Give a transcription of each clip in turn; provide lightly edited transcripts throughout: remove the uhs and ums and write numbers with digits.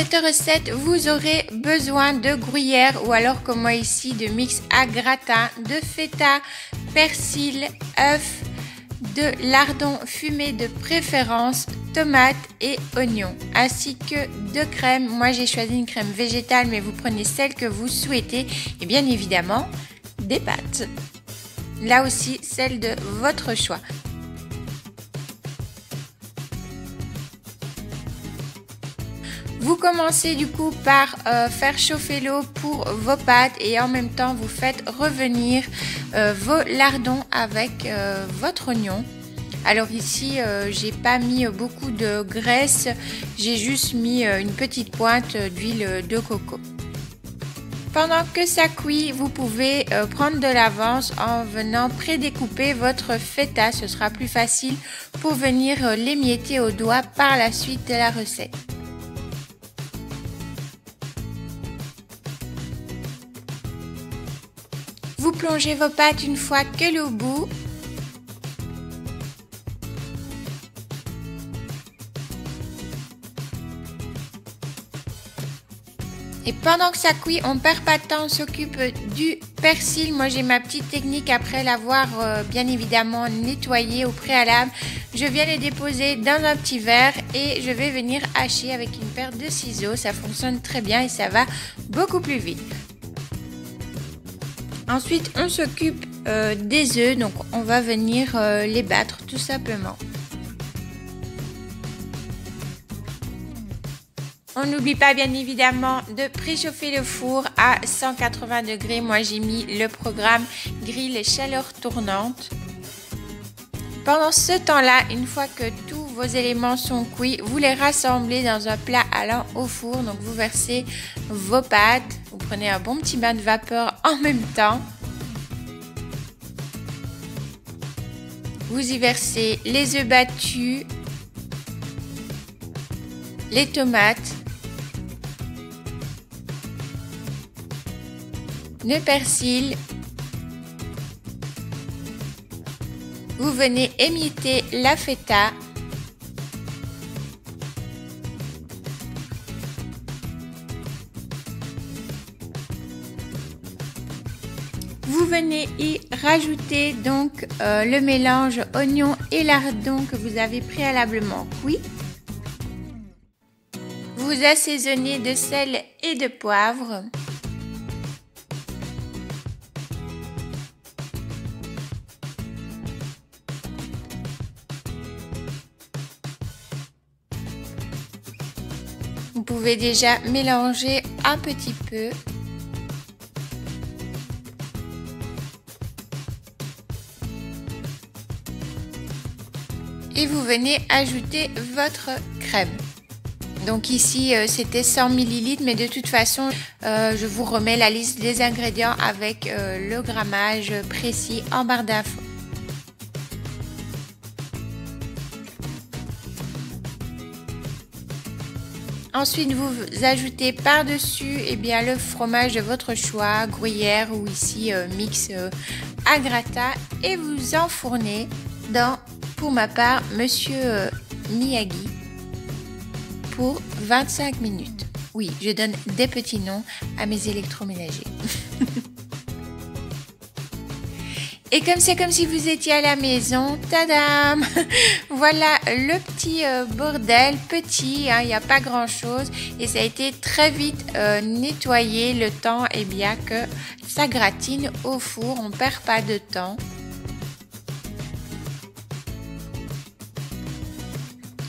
cette recette, vous aurez besoin de gruyère ou alors comme moi ici de mix à gratin, de feta, persil, œufs, de lardons fumés de préférence, tomates et oignons, ainsi que de crème. Moi j'ai choisi une crème végétale mais vous prenez celle que vous souhaitez et bien évidemment des pâtes. Là aussi celle de votre choix. Vous commencez du coup par faire chauffer l'eau pour vos pâtes et en même temps vous faites revenir vos lardons avec votre oignon. Alors ici j'ai pas mis beaucoup de graisse, j'ai juste mis une petite pointe d'huile de coco. Pendant que ça cuit, vous pouvez prendre de l'avance en venant prédécouper votre feta, ce sera plus facile pour venir l'émietter au doigt par la suite de la recette. Vous plongez vos pâtes une fois que l'eau bout. Et pendant que ça cuit, on perd pas de temps, on s'occupe du persil. Moi j'ai ma petite technique après l'avoir bien évidemment nettoyé au préalable. Je viens les déposer dans un petit verre et je vais venir hacher avec une paire de ciseaux. Ça fonctionne très bien et ça va beaucoup plus vite. Ensuite, on s'occupe des œufs, donc on va venir les battre tout simplement. On n'oublie pas bien évidemment de préchauffer le four à 180 degrés. Moi, j'ai mis le programme grille chaleur tournante. Pendant ce temps-là, une fois que tous vos éléments sont cuits, vous les rassemblez dans un plat allant au four. Donc, vous versez vos pâtes. Vous prenez un bon petit bain de vapeur en même temps. Vous y versez les œufs battus, les tomates, le persil. Vous venez émietter la feta. Vous venez y rajouter donc le mélange oignon et lardons que vous avez préalablement cuit. Vous assaisonnez de sel et de poivre. Vous pouvez déjà mélanger un petit peu. Et vous venez ajouter votre crème. Donc ici c'était 100 ml, mais de toute façon je vous remets la liste des ingrédients avec le grammage précis en barre d'infos. Ensuite vous ajoutez par-dessus le fromage de votre choix, gruyère ou ici mix à gratin et vous enfournez dans, pour ma part, Monsieur Miyagi pour 25 minutes. Oui, je donne des petits noms à mes électroménagers. Et comme c'est comme si vous étiez à la maison, tadam! Voilà le petit bordel, petit, il n'y a pas grand chose. Et ça a été très vite nettoyé le temps que ça gratine au four, on ne perd pas de temps.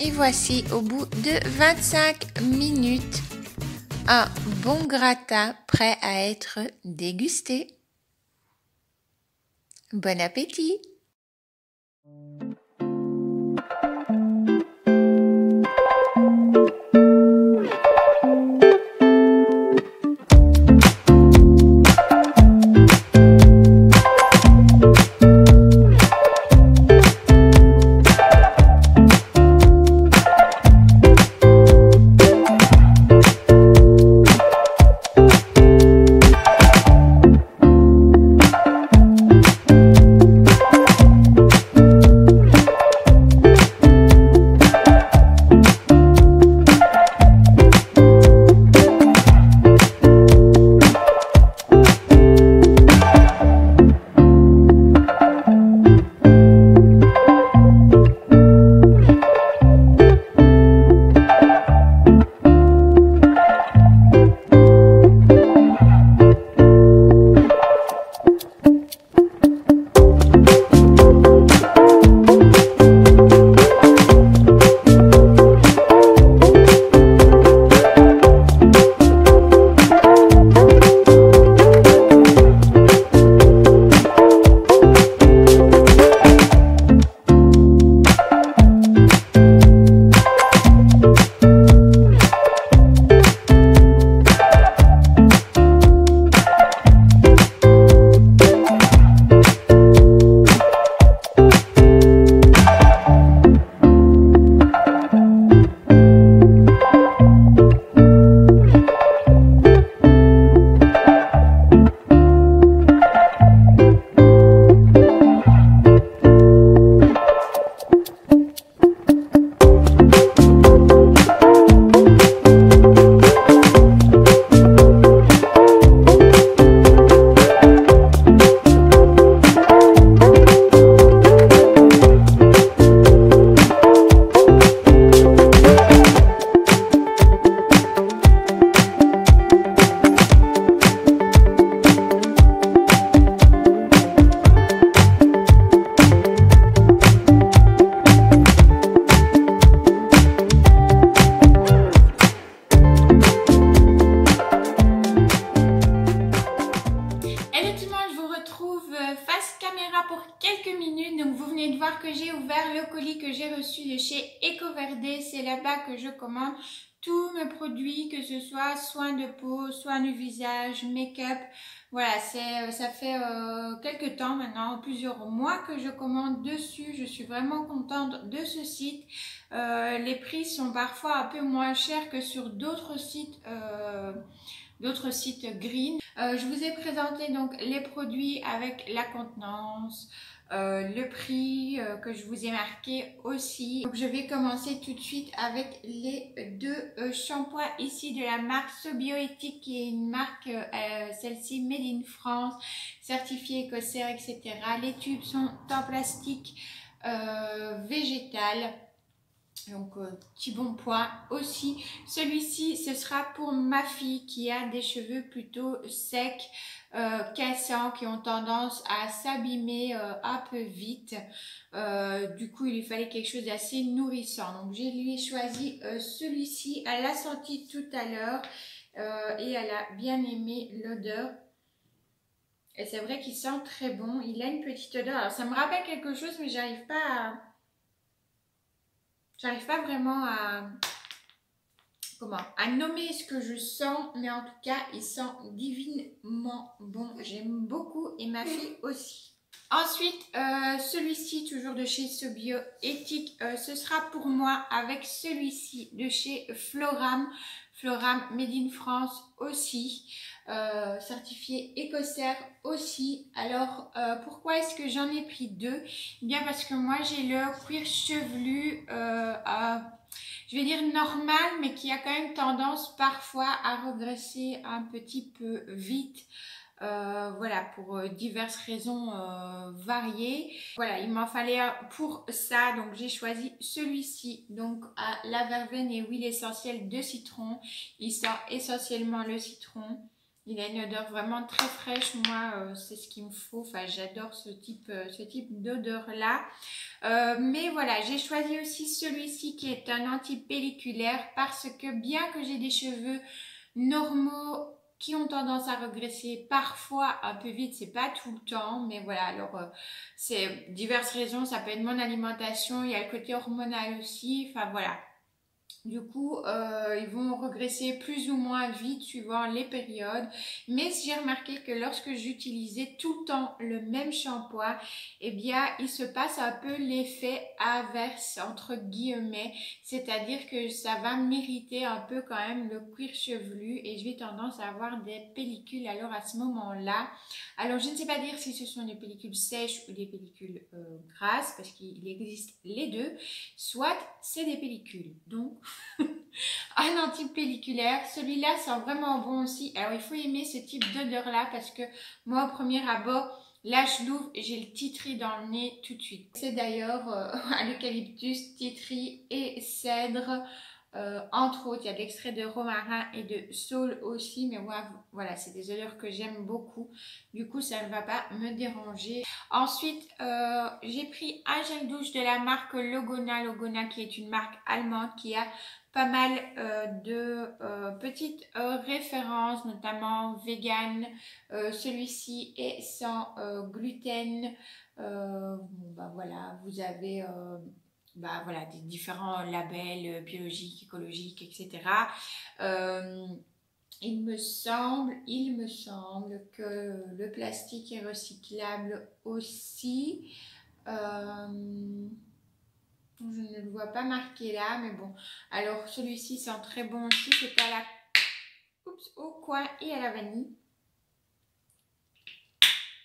Et voici au bout de 25 minutes, un bon gratin prêt à être dégusté. Bon appétit! Oui, donc vous venez de voir que j'ai ouvert le colis que j'ai reçu de chez Ecoverde. C'est là-bas que je commande tous mes produits, que ce soit soins de peau, soins du visage, make-up. Voilà, ça fait quelques temps maintenant, plusieurs mois que je commande dessus. Je suis vraiment contente de ce site. Les prix sont parfois un peu moins chers que sur d'autres sites green. Je vous ai présenté donc les produits avec la contenance, le prix que je vous ai marqué aussi. Donc, je vais commencer tout de suite avec les deux shampoings ici de la marque Sobioéthique, qui est une marque, celle-ci Made in France, certifiée écossaire, etc. Les tubes sont en plastique végétal. Donc petit bon point aussi. Celui-ci, ce sera pour ma fille qui a des cheveux plutôt secs, cassants, qui ont tendance à s'abîmer un peu vite. Du coup, il lui fallait quelque chose d'assez nourrissant. Donc je lui ai choisi celui-ci. Elle l'a senti tout à l'heure et elle a bien aimé l'odeur. Et c'est vrai qu'il sent très bon. Il a une petite odeur. Alors ça me rappelle quelque chose, mais j'arrive pas vraiment à nommer ce que je sens, mais en tout cas, il sent divinement bon. J'aime beaucoup et ma fille aussi. Ensuite, celui-ci, toujours de chez Sobioéthique, ce sera pour moi avec celui-ci de chez Floram. Floram Made in France aussi. Certifié écossaire aussi. Alors pourquoi est-ce que j'en ai pris deux? Eh bien parce que moi j'ai le cuir chevelu je vais dire normal, mais qui a quand même tendance parfois à regresser un petit peu vite. Voilà, pour diverses raisons variées. Voilà, il m'en fallait un pour ça, donc j'ai choisi celui-ci, donc à la verveine et huile essentielle de citron. Il sent essentiellement le citron. Il a une odeur vraiment très fraîche. Moi, c'est ce qu'il me faut. Enfin, j'adore ce type d'odeur-là. Mais voilà, j'ai choisi aussi celui-ci qui est un anti-pelliculaire parce que bien que j'ai des cheveux normaux qui ont tendance à regresser parfois un peu vite, c'est pas tout le temps, mais voilà, alors c'est diverses raisons, ça peut être mon alimentation, il y a le côté hormonal aussi, enfin voilà. Du coup, ils vont regresser plus ou moins vite suivant les périodes. Mais j'ai remarqué que lorsque j'utilisais tout le temps le même shampoing, eh bien, il se passe un peu l'effet inverse, entre guillemets. C'est-à-dire que ça va m'irriter un peu quand même le cuir chevelu et je vais tendance à avoir des pellicules alors à ce moment-là. Alors, je ne sais pas dire si ce sont des pellicules sèches ou des pellicules grasses parce qu'il existe les deux. Soit c'est des pellicules. Donc, un anti-pelliculaire. Celui-là sent vraiment bon aussi. Alors, il faut aimer ce type d'odeur-là parce que moi, au premier abord, là, je l'ouvre et j'ai le titri dans le nez tout de suite. C'est d'ailleurs à l'eucalyptus, titri et cèdre. Entre autres, il y a de l'extrait de romarin et de saule aussi, mais moi, voilà, c'est des odeurs que j'aime beaucoup. Du coup, ça ne va pas me déranger. Ensuite, j'ai pris un gel douche de la marque Logona. Logona qui est une marque allemande qui a pas mal de petites références, notamment vegan. Celui-ci est sans gluten. Bon, bah voilà, vous avez voilà, des différents labels biologiques, écologiques, etc. Il me semble que le plastique est recyclable aussi. Je ne le vois pas marqué là, mais bon. Alors, celui-ci sent très bon aussi. C'est à la... Oups, au coin et à la vanille.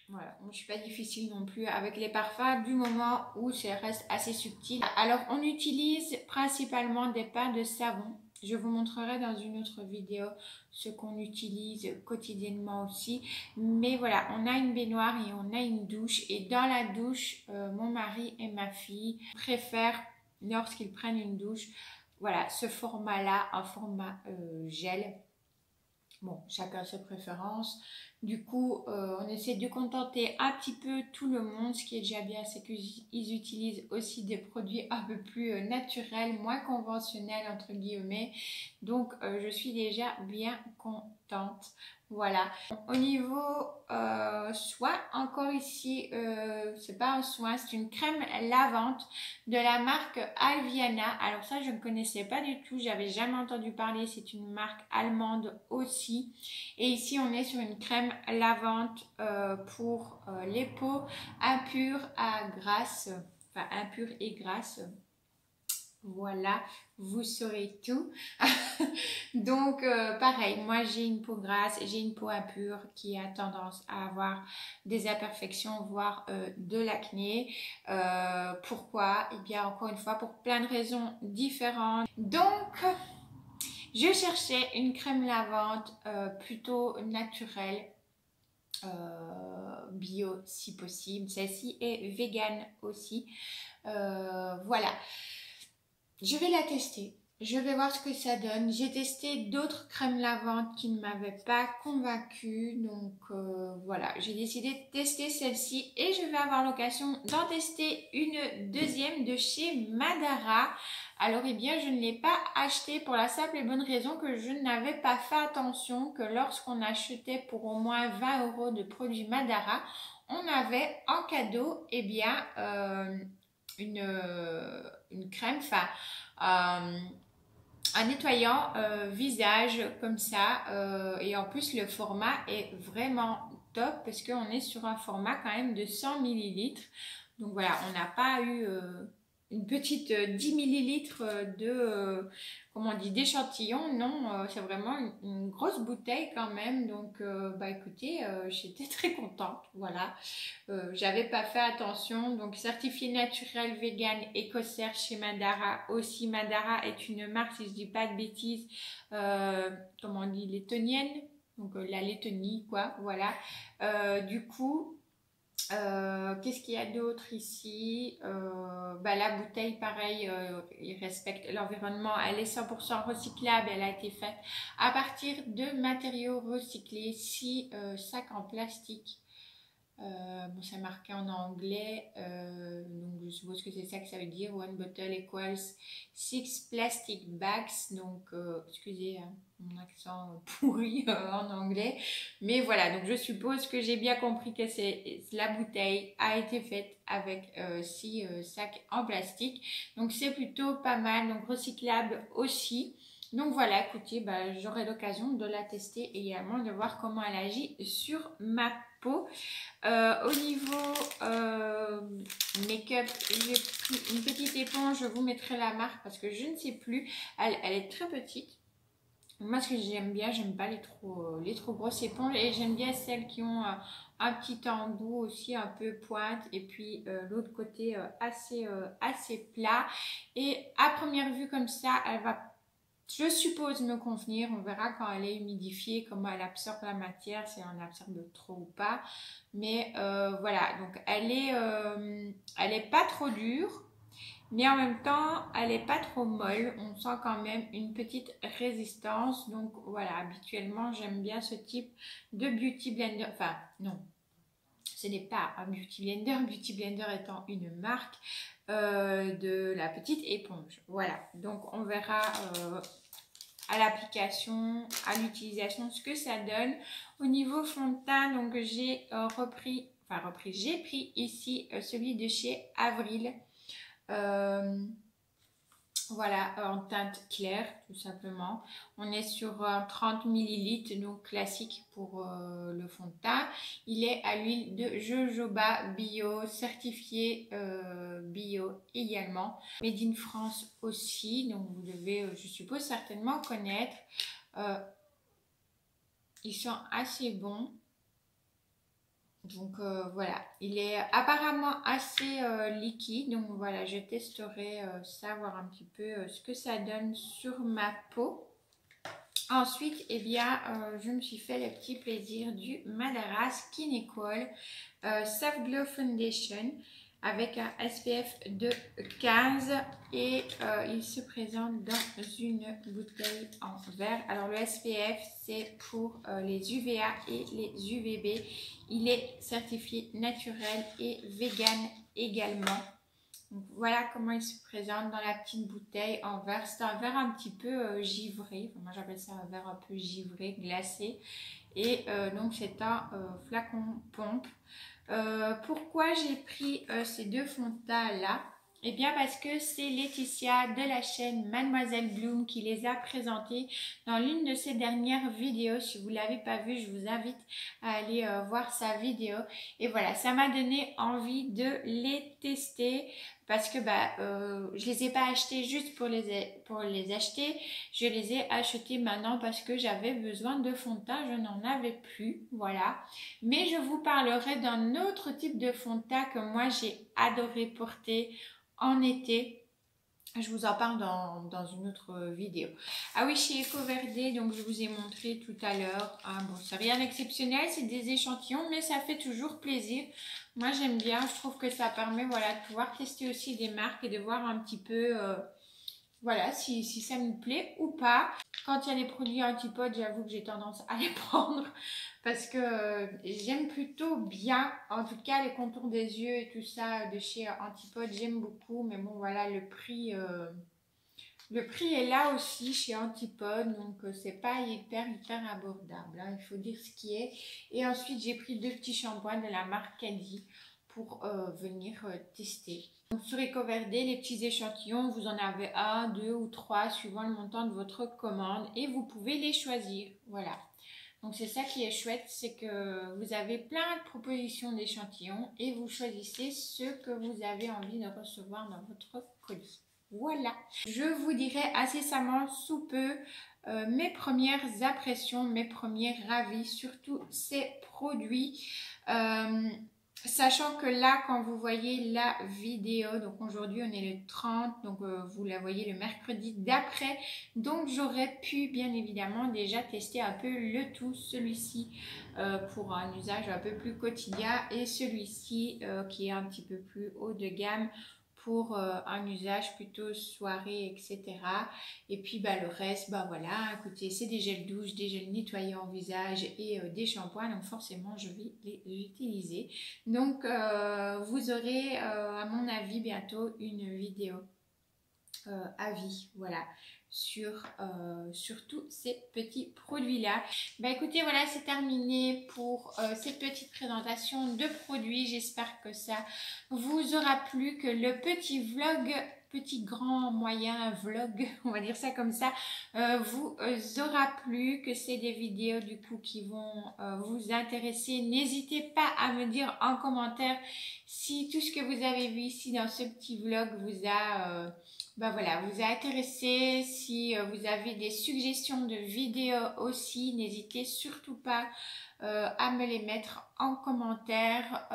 Voilà, je ne suis pas difficile non plus avec les parfums du moment où ça reste assez subtil. Alors, on utilise principalement des pains de savon. Je vous montrerai dans une autre vidéo ce qu'on utilise quotidiennement aussi. Mais voilà, on a une baignoire et on a une douche. Et dans la douche, mon mari et ma fille préfèrent, lorsqu'ils prennent une douche, voilà, ce format-là, un format gel. Bon, chacun ses préférences. Du coup, on essaie de contenter un petit peu tout le monde. Ce qui est déjà bien, c'est qu'ils utilisent aussi des produits un peu plus naturels, moins conventionnels, entre guillemets. Donc, je suis déjà bien contente. tente. Voilà. Au niveau soin, encore ici, c'est pas un soin, c'est une crème lavante de la marque Alviana. Alors ça, je ne connaissais pas du tout, j'avais jamais entendu parler. C'est une marque allemande aussi. Et ici, on est sur une crème lavante pour les peaux impures à grasse, enfin impures et grasses. Voilà, vous saurez tout. Donc, pareil, moi j'ai une peau grasse, j'ai une peau impure qui a tendance à avoir des imperfections, voire de l'acné. Pourquoi? Eh bien, encore une fois, pour plein de raisons différentes. Donc, je cherchais une crème lavante plutôt naturelle. Bio si possible. Celle-ci est vegan aussi. Voilà. Je vais la tester. Je vais voir ce que ça donne. J'ai testé d'autres crèmes lavantes qui ne m'avaient pas convaincue. Donc voilà, j'ai décidé de tester celle-ci et je vais avoir l'occasion d'en tester une deuxième de chez Madara. Alors eh bien, je ne l'ai pas achetée pour la simple et bonne raison que je n'avais pas fait attention que lorsqu'on achetait pour au moins 20 € de produits Madara, on avait en cadeau eh bien une crème, enfin un nettoyant visage comme ça, et en plus le format est vraiment top parce qu'on est sur un format quand même de 100 ml. Donc voilà, on n'a pas eu une petite 10 ml de comment on dit, d'échantillon. Non, c'est vraiment une grosse bouteille quand même. Donc bah écoutez, j'étais très contente. Voilà, j'avais pas fait attention. Donc certifié naturel, vegan, écossaire chez Madara. Aussi, Madara est une marque, si je dis pas de bêtises, comment on dit, lettonienne. Donc la Lettonie quoi, voilà. Du coup, qu'est-ce qu'il y a d'autre ici? Bah, la bouteille, pareil, ils respectent l'environnement. Elle est 100% recyclable. Elle a été faite à partir de matériaux recyclés. 6 sacs en plastique. Bon, c'est marqué en anglais, donc je suppose que c'est ça que ça veut dire. One bottle equals 6 plastic bags. Donc, excusez mon accent pourri en anglais. Mais voilà, donc je suppose que j'ai bien compris que la bouteille a été faite avec 6 sacs en plastique. Donc, c'est plutôt pas mal. Donc, recyclable aussi. Donc voilà, écoutez, bah, j'aurai l'occasion de la tester et également de voir comment elle agit sur ma peau. Au niveau make-up, j'ai pris une petite éponge, je vous mettrai la marque parce que je ne sais plus. Elle est très petite. Moi, ce que j'aime bien, j'aime pas les trop grosses éponges et j'aime bien celles qui ont un petit embout aussi un peu pointe et puis l'autre côté assez plat. Et à première vue comme ça, elle va, je suppose, me convenir. On verra quand elle est humidifiée comment elle absorbe la matière, si elle en absorbe trop ou pas. Mais voilà, donc elle est pas trop dure, mais en même temps, elle est pas trop molle. On sent quand même une petite résistance. Donc voilà, habituellement, j'aime bien ce type de beauty blender. Enfin, non, ce n'est pas un beauty blender. Beauty blender étant une marque de la petite éponge. Voilà, donc on verra à l'application, à l'utilisation, ce que ça donne. Au niveau fond de teint, donc j'ai j'ai pris ici celui de chez Avril. Voilà, en teinte claire, tout simplement. On est sur 30 ml, donc classique pour le fond de teint. Il est à l'huile de jojoba bio, certifié bio également. Made in France aussi, donc vous devez, je suppose, certainement connaître. Ils sont assez bons. Donc voilà, il est apparemment assez liquide, donc voilà, je testerai ça, voir un petit peu ce que ça donne sur ma peau. Ensuite, eh bien, je me suis fait le petit plaisir du Madara Skin Equal Soft Glow Foundation avec un SPF de 15 et il se présente dans une bouteille en verre. Alors le SPF, c'est pour les UVA et les UVB. Il est certifié naturel et vegan également. Donc, voilà comment il se présente dans la petite bouteille en verre. C'est un verre un petit peu givré. Enfin, moi j'appelle ça un verre un peu givré, glacé. Et donc c'est un flacon pompe. Pourquoi j'ai pris ces deux fonds de teint là? Eh bien parce que c'est Laetitia de la chaîne Mademoiselle Bloom qui les a présentés dans l'une de ses dernières vidéos. Si vous ne l'avez pas vu, je vous invite à aller voir sa vidéo. Et voilà, ça m'a donné envie de les tester parce que je les ai pas achetés juste pour les acheter. Je les ai achetés maintenant parce que j'avais besoin de fond de teint, je n'en avais plus, voilà. Mais je vous parlerai d'un autre type de fond de teint que moi j'ai adoré porter en été. Je vous en parle dans une autre vidéo. Ah oui, chez EcoVerde, donc je vous ai montré tout à l'heure. Ah bon, c'est rien d'exceptionnel, c'est des échantillons, mais ça fait toujours plaisir. Moi j'aime bien, je trouve que ça permet voilà, de pouvoir tester aussi des marques et de voir un petit peu voilà, si ça me plaît ou pas. Quand il y a des produits antipodes, j'avoue que j'ai tendance à les prendre parce que j'aime plutôt bien, en tout cas les contours des yeux et tout ça de chez Antipode, j'aime beaucoup. Mais bon voilà, le prix est là aussi chez Antipode, donc c'est pas hyper abordable, hein, il faut dire ce qui est. Et ensuite j'ai pris deux petits shampoings de la marque Caddy pour venir tester. Donc, sur EcoVerde, les petits échantillons, vous en avez un, deux ou trois suivant le montant de votre commande et vous pouvez les choisir. Voilà. Donc c'est ça qui est chouette, c'est que vous avez plein de propositions d'échantillons et vous choisissez ceux que vous avez envie de recevoir dans votre colis. Voilà. Je vous dirai incessamment sous peu mes premières impressions, mes premiers ravis sur tous ces produits. Sachant que là, quand vous voyez la vidéo, donc aujourd'hui on est le 30, donc vous la voyez le mercredi d'après, donc j'aurais pu bien évidemment déjà tester un peu le tout, celui-ci pour un usage un peu plus quotidien et celui-ci qui est un petit peu plus haut de gamme pour un usage plutôt soirée, etc. Et puis le reste, voilà, écoutez, c'est des gels douche, des gels nettoyants au visage et des shampoings, donc forcément je vais les utiliser. Donc vous aurez à mon avis bientôt une vidéo avis, voilà, sur tous ces petits produits là. Écoutez, voilà, c'est terminé pour cette petite présentation de produits. J'espère que ça vous aura plu, que le petit vlog, petit grand moyen vlog, on va dire ça comme ça, vous aura plu, que c'est des vidéos du coup qui vont vous intéresser. N'hésitez pas à me dire en commentaire si tout ce que vous avez vu ici dans ce petit vlog vous a vous a intéressé. Si vous avez des suggestions de vidéos aussi, n'hésitez surtout pas à me les mettre en commentaire,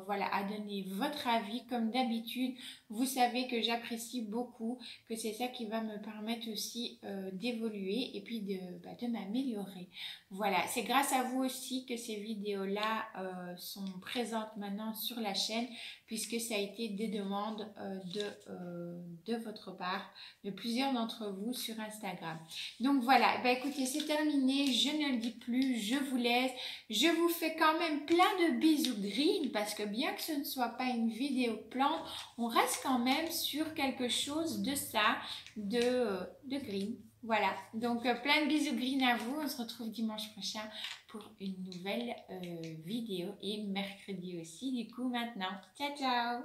voilà, à donner votre avis comme d'habitude. Vous savez que j'apprécie beaucoup, que c'est ça qui va me permettre aussi d'évoluer et puis de m'améliorer. Voilà, c'est grâce à vous aussi que ces vidéos-là sont présentes maintenant sur la chaîne, puisque ça a été des demandes de votre part, de plusieurs d'entre vous sur Instagram. Donc voilà, écoutez, c'est terminé, je ne le dis plus, je vous laisse. Je vous fais quand même plein de bisous green, parce que bien que ce ne soit pas une vidéo plante, on reste quand même sur quelque chose de ça, de green. Voilà, donc plein de bisous green à vous. On se retrouve dimanche prochain pour une nouvelle vidéo et mercredi aussi du coup maintenant. Ciao ciao.